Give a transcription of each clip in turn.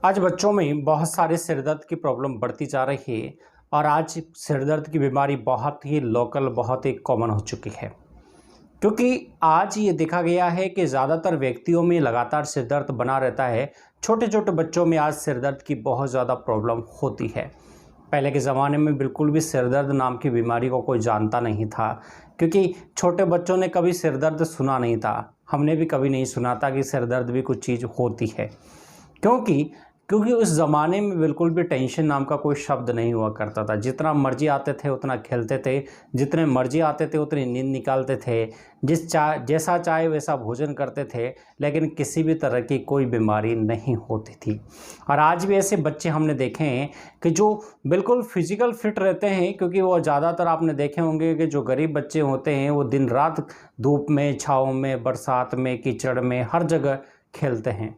आज बच्चों में बहुत सारे सिर दर्द की प्रॉब्लम बढ़ती जा रही है और आज सिर दर्द की बीमारी बहुत ही लोकल, बहुत ही कॉमन हो चुकी है। क्योंकि आज ये देखा गया है कि ज़्यादातर व्यक्तियों में लगातार सिर दर्द बना रहता है। छोटे छोटे बच्चों में आज सिर दर्द की बहुत ज़्यादा प्रॉब्लम होती है। पहले के ज़माने में बिल्कुल भी सिर दर्द नाम की बीमारी को कोई जानता नहीं था, क्योंकि छोटे बच्चों ने कभी सिर दर्द सुना नहीं था। हमने भी कभी नहीं सुना था कि सिर दर्द भी कुछ चीज़ होती है। क्योंकि क्योंकि उस ज़माने में बिल्कुल भी टेंशन नाम का कोई शब्द नहीं हुआ करता था। जितना मर्जी आते थे उतना खेलते थे, जितने मर्जी आते थे उतनी नींद निकालते थे, जैसा चाहे वैसा भोजन करते थे, लेकिन किसी भी तरह की कोई बीमारी नहीं होती थी। और आज भी ऐसे बच्चे हमने देखे हैं कि जो बिल्कुल फिजिकल फिट रहते हैं, क्योंकि वो ज़्यादातर आपने देखे होंगे कि जो गरीब बच्चे होते हैं वो दिन रात धूप में, छाँव में, बरसात में, कीचड़ में, हर जगह खेलते हैं,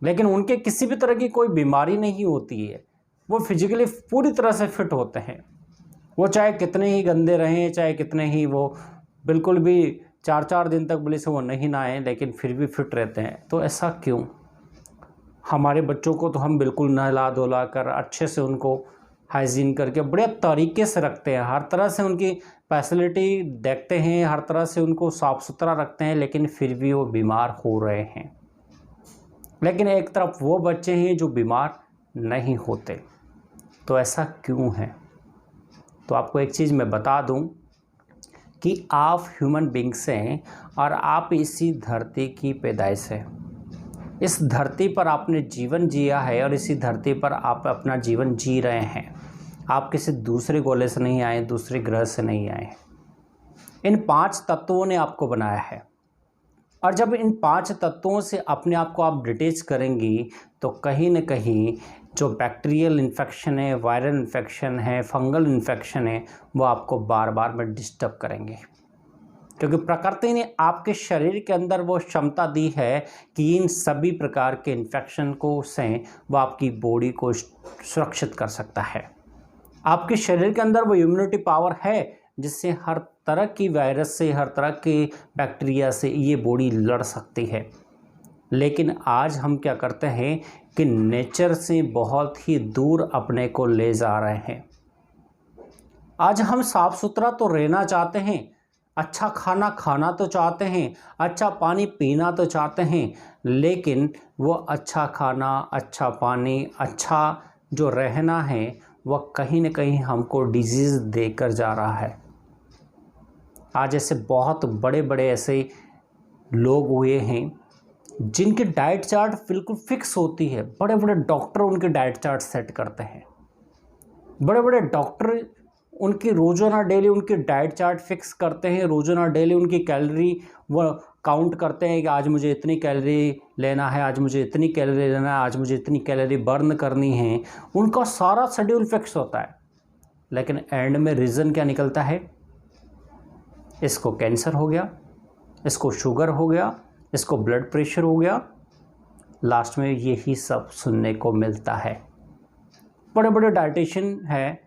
लेकिन उनके किसी भी तरह की कोई बीमारी नहीं होती है। वो फिजिकली पूरी तरह से फिट होते हैं। वो चाहे कितने ही गंदे रहें, चाहे कितने ही वो बिल्कुल भी 4-4 दिन तक भले से वो नहीं नहाएं, लेकिन फिर भी फिट रहते हैं। तो ऐसा क्यों? हमारे बच्चों को तो हम बिल्कुल नहला धुला कर अच्छे से उनको हाइजीन करके बढ़िया तरीके से रखते हैं, हर तरह से उनकी फैसिलिटी देखते हैं, हर तरह से उनको साफ़ सुथरा रखते हैं, लेकिन फिर भी वो बीमार हो रहे हैं। लेकिन एक तरफ वो बच्चे हैं जो बीमार नहीं होते। तो ऐसा क्यों है? तो आपको एक चीज़ मैं बता दूं कि आप ह्यूमन बींग्स हैं और आप इसी धरती की पैदाइश है। इस धरती पर आपने जीवन जिया है और इसी धरती पर आप अपना जीवन जी रहे हैं। आप किसी दूसरे गोले से नहीं आए, दूसरे ग्रह से नहीं आए। इन 5 तत्वों ने आपको बनाया है, और जब इन 5 तत्वों से अपने आप को आप डिटैच करेंगी तो कहीं न कहीं जो बैक्टीरियल इन्फेक्शन है, वायरल इन्फेक्शन है, फंगल इन्फेक्शन है, वो आपको बार बार में डिस्टर्ब करेंगे। क्योंकि प्रकृति ने आपके शरीर के अंदर वो क्षमता दी है कि इन सभी प्रकार के इन्फेक्शन को से वो आपकी बॉडी को सुरक्षित कर सकता है। आपके शरीर के अंदर वो इम्यूनिटी पावर है जिससे हर तरह की वायरस से, हर तरह के बैक्टीरिया से ये बॉडी लड़ सकती है। लेकिन आज हम क्या करते हैं कि नेचर से बहुत ही दूर अपने को ले जा रहे हैं। आज हम साफ सुथरा तो रहना चाहते हैं, अच्छा खाना खाना तो चाहते हैं, अच्छा पानी पीना तो चाहते हैं, लेकिन वो अच्छा खाना, अच्छा पानी, अच्छा जो रहना है वह कहीं न कहीं हमको डिजीज़ देकर जा रहा है। आज ऐसे बहुत बड़े बड़े ऐसे लोग हुए हैं जिनकी डाइट चार्ट बिल्कुल फिक्स होती है। बड़े बड़े डॉक्टर उनके डाइट चार्ट सेट करते हैं। बड़े बड़े डॉक्टर उनकी रोज़ाना डेली उनकी डाइट चार्ट फिक्स करते हैं। रोज़ाना डेली उनकी कैलोरी वो काउंट करते हैं कि आज मुझे इतनी कैलोरी लेना है, आज मुझे इतनी कैलोरी लेना है, आज मुझे इतनी कैलोरी बर्न करनी है। उनका सारा शेड्यूल फिक्स होता है, लेकिन एंड में रीज़न क्या निकलता है? इसको कैंसर हो गया, इसको शुगर हो गया, इसको ब्लड प्रेशर हो गया। लास्ट में यही सब सुनने को मिलता है। बड़े बड़े डाइटिशियन हैं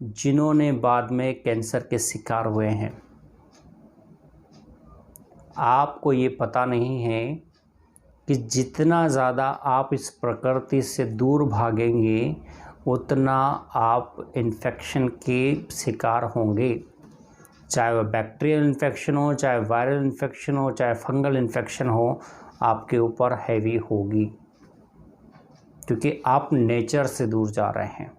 जिन्होंने बाद में कैंसर के शिकार हुए हैं। आपको ये पता नहीं है कि जितना ज़्यादा आप इस प्रकृति से दूर भागेंगे उतना आप इन्फेक्शन के शिकार होंगे। चाहे वह बैक्टीरियल इन्फेक्शन हो, चाहे वायरल इन्फेक्शन हो, चाहे फंगल इन्फेक्शन हो, आपके ऊपर हैवी होगी, क्योंकि आप नेचर से दूर जा रहे हैं।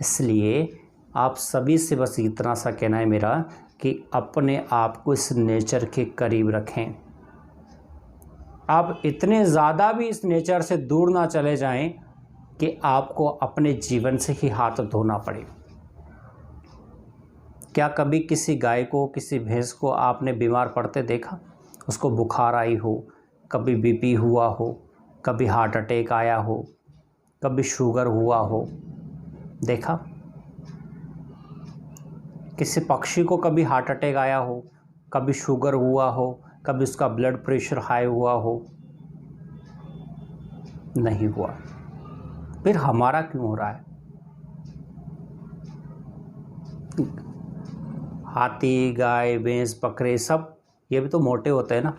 इसलिए आप सभी से बस इतना सा कहना है मेरा कि अपने आप को इस नेचर के करीब रखें। आप इतने ज़्यादा भी इस नेचर से दूर ना चले जाएं कि आपको अपने जीवन से ही हाथ धोना पड़े। क्या कभी किसी गाय को, किसी भैंस को आपने बीमार पड़ते देखा? उसको बुखार आई हो, कभी बीपी हुआ हो, कभी हार्ट अटैक आया हो, कभी शुगर हुआ हो, देखा? किसी पक्षी को कभी हार्ट अटैक आया हो, कभी शुगर हुआ हो, कभी उसका ब्लड प्रेशर हाई हुआ हो? नहीं हुआ। फिर हमारा क्यों हो रहा है? हाथी, गाय, भैंस, बकरे सब ये भी तो मोटे होते हैं ना।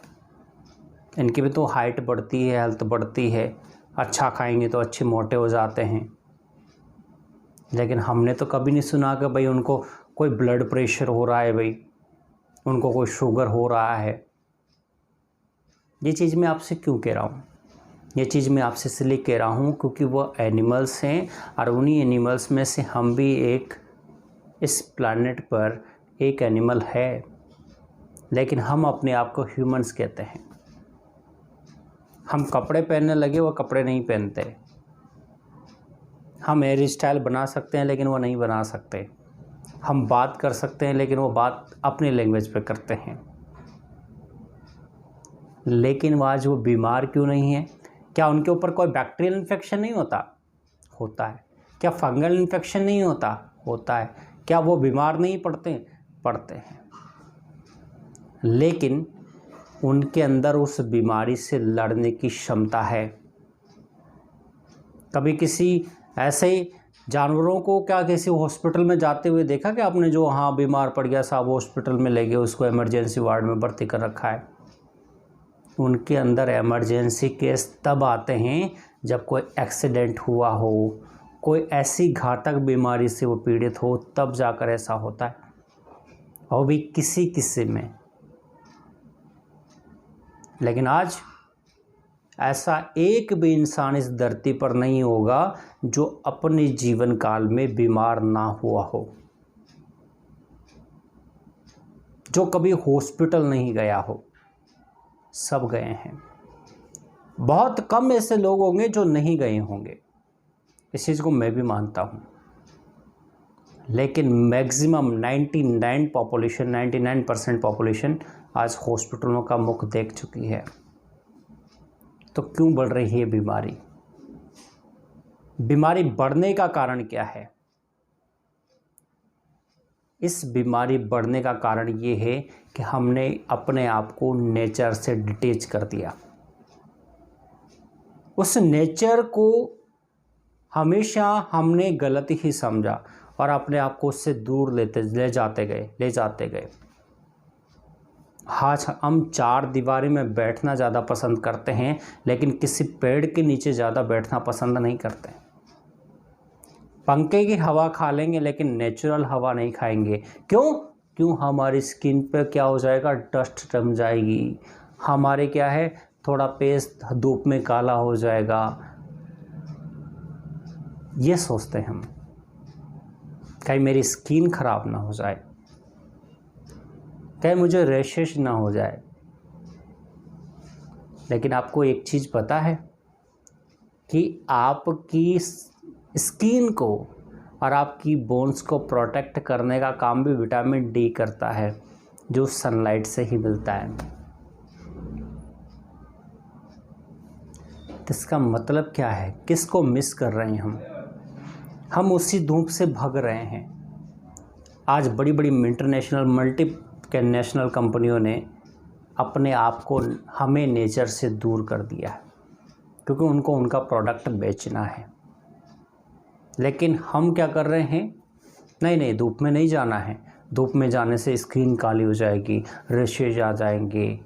इनकी भी तो हाइट बढ़ती है, हेल्थ बढ़ती है, अच्छा खाएंगे तो अच्छे मोटे हो जाते हैं। लेकिन हमने तो कभी नहीं सुना कि भाई उनको कोई ब्लड प्रेशर हो रहा है, भाई उनको कोई शुगर हो रहा है। ये चीज़ मैं आपसे क्यों कह रहा हूँ? ये चीज़ मैं आपसे इसलिए कह रहा हूँ क्योंकि वो एनिमल्स हैं और उन्हीं एनिमल्स में से हम भी एक इस प्लैनेट पर एक एनिमल है, लेकिन हम अपने आप को ह्यूमंस कहते हैं। हम कपड़े पहनने लगे, वो कपड़े नहीं पहनते। हम हेयर स्टाइल बना सकते हैं लेकिन वो नहीं बना सकते। हम बात कर सकते हैं लेकिन वो बात अपनी लैंग्वेज पे करते हैं। लेकिन वो आज वो बीमार क्यों नहीं है? क्या उनके ऊपर कोई बैक्टीरियल इन्फेक्शन नहीं होता? होता है। क्या फंगल इन्फेक्शन नहीं होता? होता है। क्या वो बीमार नहीं पड़ते? पड़ते हैं। लेकिन उनके अंदर उस बीमारी से लड़ने की क्षमता है। कभी किसी ऐसे ही जानवरों को क्या किसी हॉस्पिटल में जाते हुए देखा कि आपने, जो हाँ बीमार पड़ गया साहब हॉस्पिटल में ले गए, उसको इमरजेंसी वार्ड में भर्ती कर रखा है? उनके अंदर इमरजेंसी केस तब आते हैं जब कोई एक्सीडेंट हुआ हो, कोई ऐसी घातक बीमारी से वो पीड़ित हो, तब जाकर ऐसा होता है। और भी किसी किसी में। लेकिन आज ऐसा एक भी इंसान इस धरती पर नहीं होगा जो अपने जीवन काल में बीमार ना हुआ हो, जो कभी हॉस्पिटल नहीं गया हो। सब गए हैं। बहुत कम ऐसे लोग होंगे जो नहीं गए होंगे, इस चीज़ को मैं भी मानता हूँ। लेकिन मैक्सिमम 99% पॉपुलेशन आज हॉस्पिटलों का मुख देख चुकी है। तो क्यों बढ़ रही है बीमारी? बीमारी बढ़ने का कारण क्या है? इस बीमारी बढ़ने का कारण ये है कि हमने अपने आप को नेचर से डिटैच कर दिया। उस नेचर को हमेशा हमने गलत ही समझा और अपने आप को उससे दूर ले जाते गए। आज हम चार दीवारी में बैठना ज़्यादा पसंद करते हैं, लेकिन किसी पेड़ के नीचे ज़्यादा बैठना पसंद नहीं करते। पंखे की हवा खा लेंगे लेकिन नेचुरल हवा नहीं खाएंगे। क्यों? हमारी स्किन पे क्या हो जाएगा? डस्ट जम जाएगी। हमारे क्या है, थोड़ा फेस धूप में काला हो जाएगा। ये सोचते हैं हम, कहीं मेरी स्किन खराब ना हो जाए, कहीं मुझे रैशेस ना हो जाए। लेकिन आपको एक चीज़ पता है कि आपकी स्किन को और आपकी बोन्स को प्रोटेक्ट करने का काम भी विटामिन डी करता है, जो सनलाइट से ही मिलता है। तो इसका मतलब क्या है? किसको मिस कर रहे हैं हम उसी धूप से भाग रहे हैं। आज बड़ी बड़ी इंटरनेशनल मल्टीनेशनल कंपनियों ने अपने आप को हमें नेचर से दूर कर दिया है, क्योंकि उनको उनका प्रोडक्ट बेचना है। लेकिन हम क्या कर रहे हैं? नहीं, धूप में नहीं जाना है, धूप में जाने से स्किन काली हो जाएगी, रैशेज आ जाएंगे।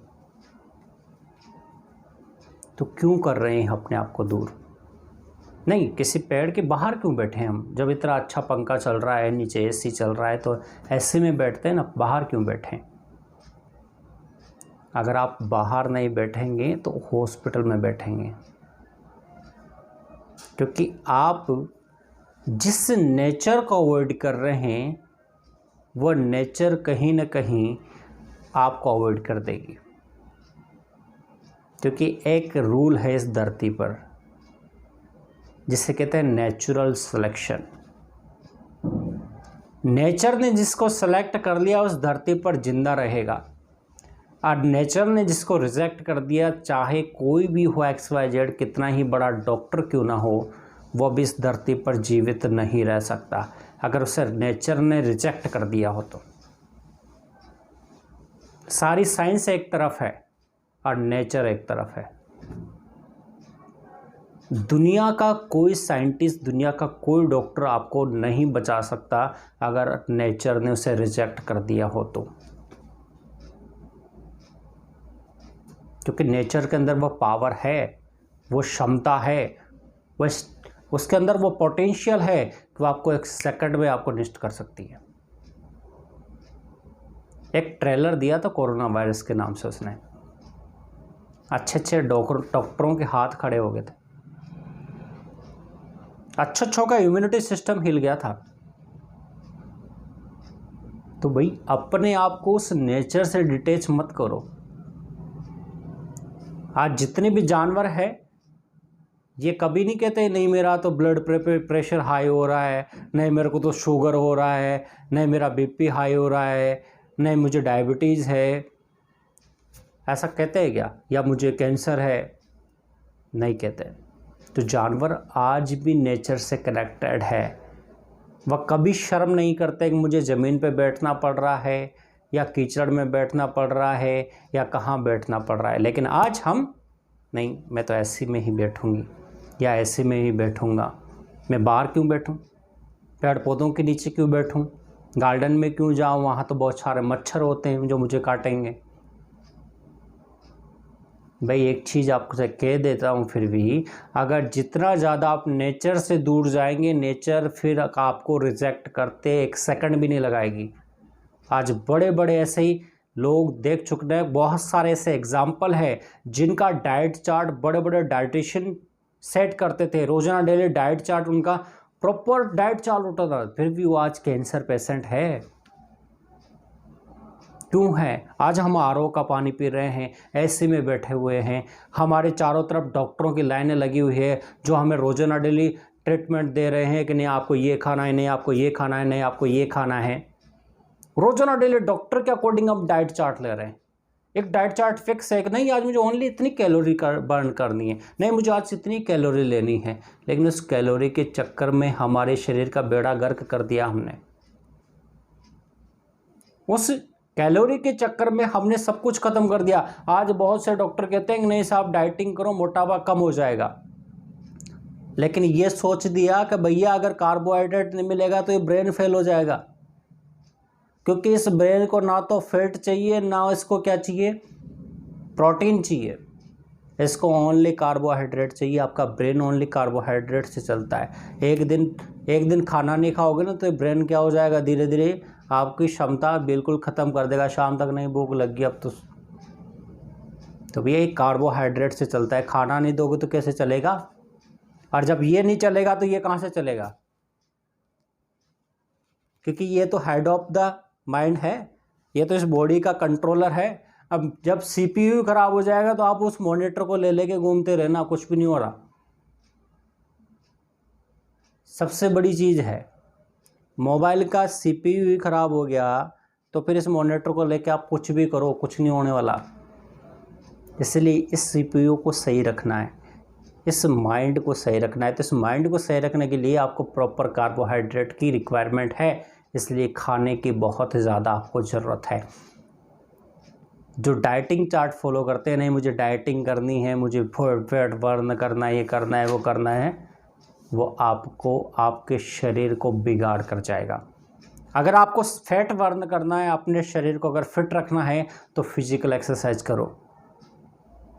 तो क्यों कर रहे हैं अपने आप को दूर? नहीं, किसी पेड़ के बाहर क्यों बैठे हम? जब इतना अच्छा पंखा चल रहा है, नीचे एसी चल रहा है, तो ऐसे में बैठते हैं ना, बाहर क्यों बैठें? अगर आप बाहर नहीं बैठेंगे तो हॉस्पिटल में बैठेंगे, क्योंकि आप जिस नेचर को अवॉइड कर रहे हैं वह नेचर कहीं ना कहीं आपको अवॉइड कर देगी। क्योंकि एक रूल है इस धरती पर जिसे कहते हैं नेचुरल सिलेक्शन। नेचर ने जिसको सेलेक्ट कर लिया उस धरती पर जिंदा रहेगा, और नेचर ने जिसको रिजेक्ट कर दिया, चाहे कोई भी हो, XYZ कितना ही बड़ा डॉक्टर क्यों ना हो, वो भी इस धरती पर जीवित नहीं रह सकता, अगर उसे नेचर ने रिजेक्ट कर दिया हो तो। सारी साइंस एक तरफ है और नेचर एक तरफ है। दुनिया का कोई साइंटिस्ट, दुनिया का कोई डॉक्टर आपको नहीं बचा सकता अगर नेचर ने उसे रिजेक्ट कर दिया हो तो, क्योंकि नेचर के अंदर वह पावर है वो क्षमता है, उसके अंदर वो पोटेंशियल है कि वो आपको 1 सेकंड में आपको नष्ट कर सकती है। एक ट्रेलर दिया था कोरोना वायरस के नाम से उसने, अच्छे डॉक्टरों के हाथ खड़े हो गए थे, अच्छों का इम्यूनिटी सिस्टम हिल गया था। तो भाई अपने आप को उस नेचर से डिटैच मत करो। आज जितने भी जानवर है ये कभी नहीं कहते नहीं मेरा तो ब्लड प्रेशर हाई हो रहा है, नहीं मेरे को तो शुगर हो रहा है, नहीं मेरा बीपी हाई हो रहा है, नहीं मुझे डायबिटीज़ है, ऐसा कहते हैं क्या? या मुझे कैंसर है, नहीं कहते। तो जानवर आज भी नेचर से कनेक्टेड है। वह कभी शर्म नहीं करते कि मुझे ज़मीन पे बैठना पड़ रहा है या कीचड़ में बैठना पड़ रहा है या कहाँ बैठना पड़ रहा है। लेकिन आज हम नहीं, मैं तो ऐसी में ही बैठूंगी या ऐसे में ही बैठूंगा। मैं बाहर क्यों बैठूं? पेड़ पौधों के नीचे क्यों बैठूं? गार्डन में क्यों जाऊं? वहाँ तो बहुत सारे मच्छर होते हैं जो मुझे काटेंगे। भाई एक चीज़ आपको कह देता हूँ, फिर भी अगर जितना ज़्यादा आप नेचर से दूर जाएंगे, नेचर फिर आपको रिजेक्ट करते 1 सेकंड भी नहीं लगाएगी। आज बड़े बड़े ऐसे ही लोग देख चुके हैं, बहुत सारे ऐसे एग्जाम्पल है जिनका डाइट चार्ट बड़े बड़े डाइटिशियन सेट करते थे, रोजाना डेली डाइट चार्ट उनका प्रॉपर डाइट चार्ट होता था, फिर भी वो आज कैंसर पेशेंट है। क्यों है? आज हम आरओ का पानी पी रहे हैं, एसी में बैठे हुए हैं, हमारे चारों तरफ डॉक्टरों की लाइनें लगी हुई है जो हमें रोजाना डेली ट्रीटमेंट दे रहे हैं कि नहीं आपको ये खाना है, नहीं आपको ये खाना है, नहीं आपको ये खाना है। रोजाना डेली डॉक्टर के अकॉर्डिंग हम डाइट चार्ट ले रहे हैं। एक डाइट चार्ट फिक्स है कि नहीं आज मुझे ओनली इतनी कैलोरी बर्न करनी है, नहीं मुझे आज इतनी कैलोरी लेनी है। लेकिन उस कैलोरी के चक्कर में हमारे शरीर का बेड़ा गर्क कर दिया हमने। उस कैलोरी के चक्कर में हमने सब कुछ खत्म कर दिया। आज बहुत से डॉक्टर कहते हैं कि नहीं साहब डाइटिंग करो, मोटापा कम हो जाएगा। लेकिन ये सोच दिया कि भैया अगर कार्बोहाइड्रेट नहीं मिलेगा तो ये ब्रेन फेल हो जाएगा, क्योंकि इस ब्रेन को ना तो फैट चाहिए ना इसको क्या चाहिए, प्रोटीन चाहिए, इसको ओनली कार्बोहाइड्रेट चाहिए। आपका ब्रेन ओनली कार्बोहाइड्रेट से चलता है। एक दिन खाना नहीं खाओगे ना तो ब्रेन क्या हो जाएगा, धीरे धीरे आपकी क्षमता बिल्कुल ख़त्म कर देगा। शाम तक नहीं भूख लग गई अब तो भैया एक कार्बोहाइड्रेट से चलता है। खाना नहीं दोगे तो कैसे चलेगा? और जब ये नहीं चलेगा तो ये कहाँ से चलेगा? क्योंकि ये तो हेड ऑफ द माइंड है, ये तो इस बॉडी का कंट्रोलर है। अब जब सीपीयू खराब हो जाएगा तो आप उस मॉनिटर को ले लेके घूमते रहना, कुछ भी नहीं हो रहा। सबसे बड़ी चीज़ है, मोबाइल का सीपीयू ही खराब हो गया तो फिर इस मॉनिटर को लेके आप कुछ भी करो, कुछ नहीं होने वाला। इसलिए इस सीपीयू को सही रखना है, इस माइंड को सही रखना है। तो इस माइंड को सही रखने के लिए आपको प्रॉपर कार्बोहाइड्रेट की रिक्वायरमेंट है, इसलिए खाने की बहुत ज़्यादा आपको ज़रूरत है। जो डाइटिंग चार्ट फॉलो करते हैं, नहीं मुझे डाइटिंग करनी है, मुझे फैट बर्न करना है, ये करना है, वो करना है, वो आपको आपके शरीर को बिगाड़ कर जाएगा। अगर आपको फैट बर्न करना है, अपने शरीर को अगर फिट रखना है तो फिजिकल एक्सरसाइज करो।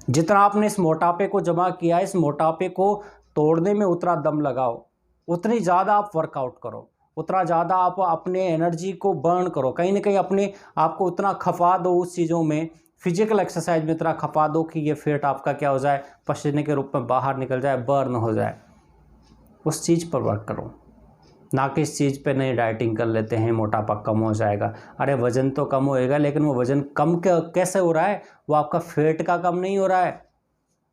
जितना आपने इस मोटापे को जमा किया है, इस मोटापे को तोड़ने में उतना दम लगाओ, उतनी ज़्यादा आप वर्कआउट करो, उतना ज़्यादा आप अपने एनर्जी को बर्न करो। कहीं ना कहीं अपने आप को उतना खपा दो उस चीज़ों में, फिजिकल एक्सरसाइज में इतना खपा दो कि ये फैट आपका क्या हो जाए, पसीने के रूप में बाहर निकल जाए, बर्न हो जाए। उस चीज़ पर वर्क करो, ना कि इस चीज़ पे नहीं डाइटिंग कर लेते हैं मोटापा कम हो जाएगा। अरे वज़न तो कम होएगा, लेकिन वो वज़न कम कैसे हो रहा है? वो आपका फैट का कम नहीं हो रहा है,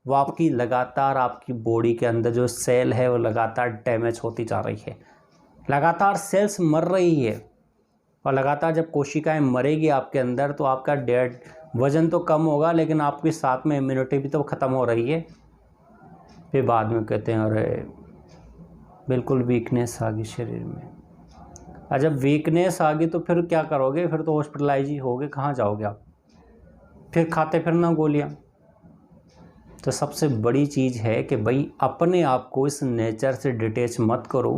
वो आपकी लगातार आपकी बॉडी के अंदर जो सेल है वो लगातार डैमेज होती जा रही है, लगातार सेल्स मर रही है। और लगातार जब कोशिकाएं मरेगी आपके अंदर तो आपका डेड वज़न तो कम होगा, लेकिन आपके साथ में इम्यूनिटी भी तो ख़त्म हो रही है। फिर बाद में कहते हैं अरे बिल्कुल वीकनेस आ गई शरीर में। और जब वीकनेस आ गई तो फिर क्या करोगे? फिर तो हॉस्पिटलाइज ही होगे, कहाँ जाओगे आप? फिर खाते फिरना गोलियाँ। तो सबसे बड़ी चीज़ है कि भाई अपने आप को इस नेचर से डिटैच मत करो,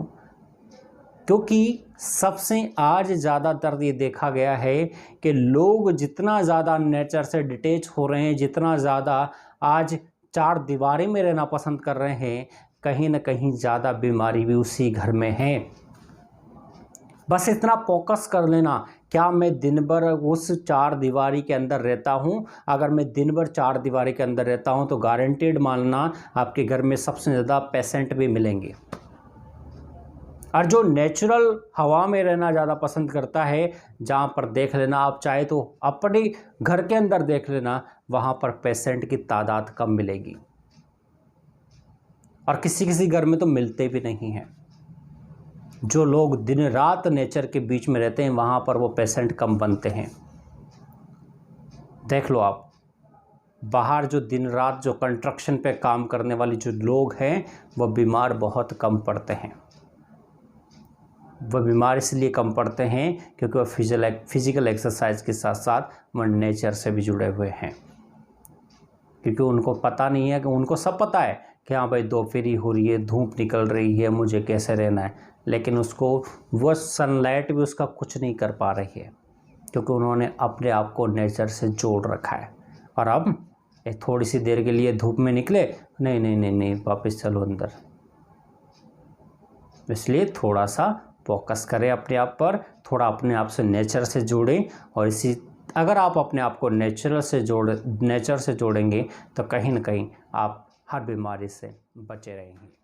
क्योंकि सबसे आज ज़्यादातर ये देखा गया है कि लोग जितना ज़्यादा नेचर से डिटैच हो रहे हैं, जितना ज़्यादा आज चार दीवारी में रहना पसंद कर रहे हैं, कहीं ना कहीं ज़्यादा बीमारी भी उसी घर में है। बस इतना फोकस कर लेना, क्या मैं दिन भर उस चार दीवारी के अंदर रहता हूँ? अगर मैं दिन भर चार दीवारी के अंदर रहता हूँ तो गारंटेड मानना आपके घर में सबसे ज़्यादा पेशेंट भी मिलेंगे। और जो नेचुरल हवा में रहना ज़्यादा पसंद करता है, जहाँ पर देख लेना आप चाहे तो अपने घर के अंदर देख लेना, वहाँ पर पेशेंट की तादाद कम मिलेगी और किसी किसी घर में तो मिलते भी नहीं हैं। जो लोग दिन रात नेचर के बीच में रहते हैं वहाँ पर वो पेशेंट कम बनते हैं। देख लो आप, बाहर जो दिन रात जो कंस्ट्रक्शन पे काम करने वाले जो लोग हैं वो बीमार बहुत कम पड़ते हैं। वह बीमार इसलिए कम पड़ते हैं क्योंकि वह फिजिकल एक्सरसाइज के साथ साथ वह नेचर से भी जुड़े हुए हैं। क्योंकि उनको पता नहीं है कि उनको सब पता है कि हाँ भाई दोपहरी हो रही है, धूप निकल रही है, मुझे कैसे रहना है, लेकिन उसको वह सनलाइट भी उसका कुछ नहीं कर पा रही है क्योंकि उन्होंने अपने आप को नेचर से जोड़ रखा है। और अब थोड़ी सी देर के लिए धूप में निकले, नहीं नहीं नहीं नहीं वापस चलो अंदर। इसलिए थोड़ा सा फोकस करें अपने आप पर, थोड़ा अपने आप से नेचर से जुड़ें। और इसी अगर आप अपने आप को नेचर से जोड़ेंगे तो कहीं ना कहीं आप हर बीमारी से बचे रहेंगे।